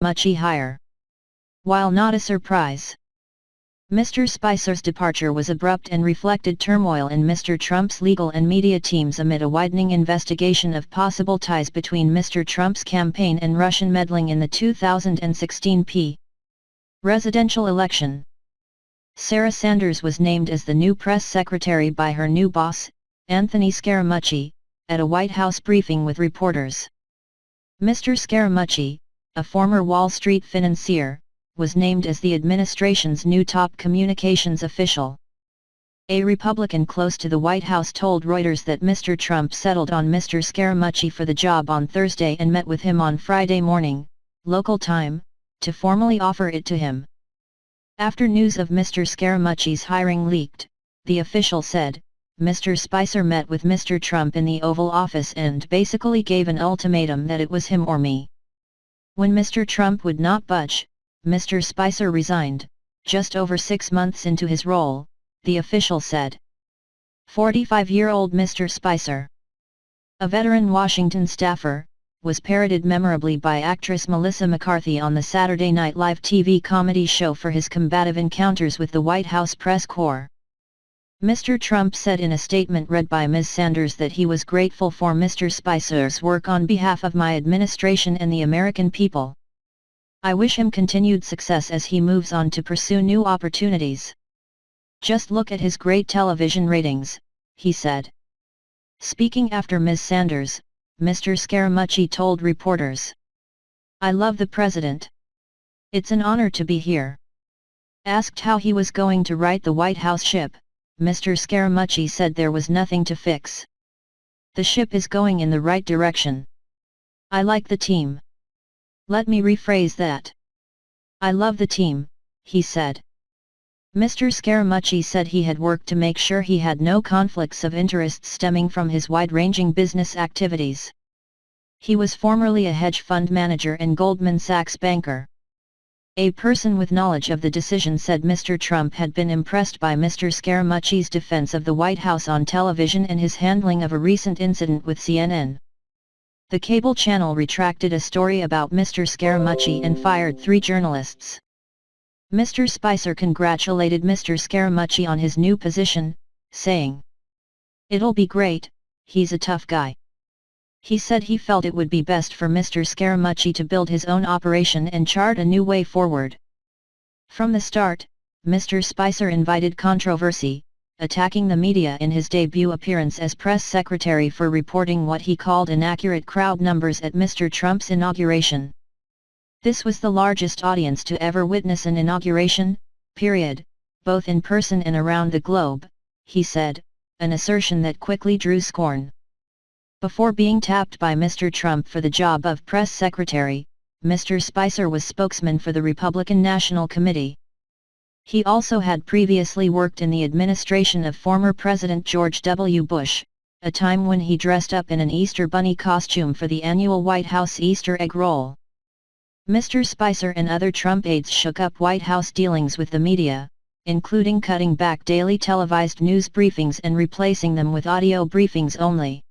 Scaramucci hire. While not a surprise, Mr. Spicer's departure was abrupt and reflected turmoil in Mr. Trump's legal and media teams amid a widening investigation of possible ties between Mr. Trump's campaign and Russian meddling in the 2016 presidential election. Sarah Sanders was named as the new press secretary by her new boss, Anthony Scaramucci, at a White House briefing with reporters. Mr. Scaramucci, a former Wall Street financier, was named as the administration's new top communications official. A Republican close to the White House told Reuters that Mr. Trump settled on Mr. Scaramucci for the job on Thursday and met with him on Friday morning, local time, to formally offer it to him. After news of Mr. Scaramucci's hiring leaked, the official said, Mr. Spicer met with Mr. Trump in the Oval Office and basically gave an ultimatum that it was him or me. When Mr. Trump would not budge, Mr. Spicer resigned, just over 6 months into his role, the official said. 45-year-old Mr. Spicer, a veteran Washington staffer, was parodied memorably by actress Melissa McCarthy on the Saturday Night Live TV comedy show for his combative encounters with the White House press corps. Mr. Trump said in a statement read by Ms. Sanders that he was grateful for Mr. Spicer's work on behalf of my administration and the American people. I wish him continued success as he moves on to pursue new opportunities. Just look at his great television ratings, he said. Speaking after Ms. Sanders, Mr. Scaramucci told reporters, I love the president. It's an honor to be here. Asked how he was going to right the White House ship, Mr. Scaramucci said there was nothing to fix. The ship is going in the right direction. I like the team. Let me rephrase that. I love the team, he said. Mr. Scaramucci said he had worked to make sure he had no conflicts of interest stemming from his wide-ranging business activities. He was formerly a hedge fund manager and Goldman Sachs banker. A person with knowledge of the decision said Mr. Trump had been impressed by Mr. Scaramucci's defense of the White House on television and his handling of a recent incident with CNN. The cable channel retracted a story about Mr. Scaramucci and fired 3 journalists. Mr. Spicer congratulated Mr. Scaramucci on his new position, saying, "It'll be great, he's a tough guy." He said he felt it would be best for Mr. Scaramucci to build his own operation and chart a new way forward. From the start, Mr. Spicer invited controversy, attacking the media in his debut appearance as press secretary for reporting what he called inaccurate crowd numbers at Mr. Trump's inauguration. This was the largest audience to ever witness an inauguration, period, both in person and around the globe, he said, an assertion that quickly drew scorn. Before being tapped by Mr. Trump for the job of press secretary, Mr. Spicer was spokesman for the Republican National Committee. He also had previously worked in the administration of former President George W. Bush, a time when he dressed up in an Easter bunny costume for the annual White House Easter egg roll. Mr. Spicer and other Trump aides shook up White House dealings with the media, including cutting back daily televised news briefings and replacing them with audio briefings only.